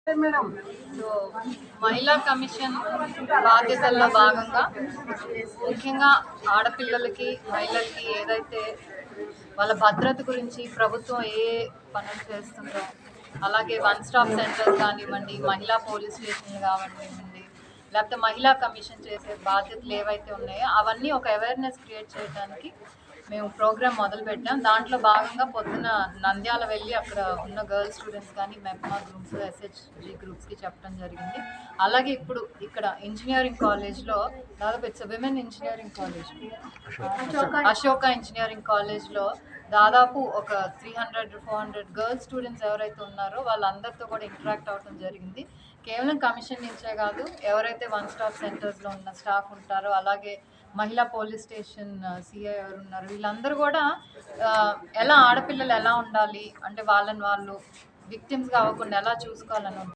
So మహిళా commission బాధ్యతల్లో భాగంగా ముఖ్యంగా ఆడపిల్లలకి మహిళలకి ఏదైతే వాళ్ళ భద్రత గురించి ప్రభుత్వం ఏ పనులు చేస్తుందో, అలాగే వన్ స్టాప్ సెంటర్స్ కానివ్వండి, మహిళా పోలీస్ స్టేషన్లు కానివ్వండి, లేకపోతే మహిళా కమిషన్ చేసే బాధ్యతలు ఏవైతే ఉన్నాయో అవన్నీ ఒక అవేర్నెస్ క్రియేట్ చేయడానికి మేము ప్రోగ్రామ్ మొదలుపెట్టాం. దాంట్లో భాగంగా పొద్దున నంద్యాల వెళ్ళి అక్కడ ఉన్న గర్ల్స్ స్టూడెంట్స్ కానీ మెప్మా గ్రూప్స్, ఎస్హెచ్జి గ్రూప్స్కి చెప్పడం జరిగింది. అలాగే ఇప్పుడు ఇక్కడ ఇంజనీరింగ్ కాలేజ్లో దాదాపు it's women engineering college, Ashoka engineering కాలేజ్లో దాదాపు ఒక 300-400 గర్ల్స్ స్టూడెంట్స్ ఎవరైతే ఉన్నారో వాళ్ళందరితో కూడా ఇంటరాక్ట్ అవ్వడం జరిగింది. కేవలం కమిషన్ నుంచే కాదు, ఎవరైతే వన్ స్టాప్ సెంటర్స్లో ఉన్న స్టాఫ్ ఉంటారో, అలాగే మహిళా పోలీస్ స్టేషన్ సిఐ ఎవరు ఉన్నారు, వీళ్ళందరూ కూడా ఎలా ఆడపిల్లలు ఎలా ఉండాలి అంటే వాళ్ళని వాళ్ళు విక్టిమ్స్గా అవ్వకుండా ఎలా చూసుకోవాలని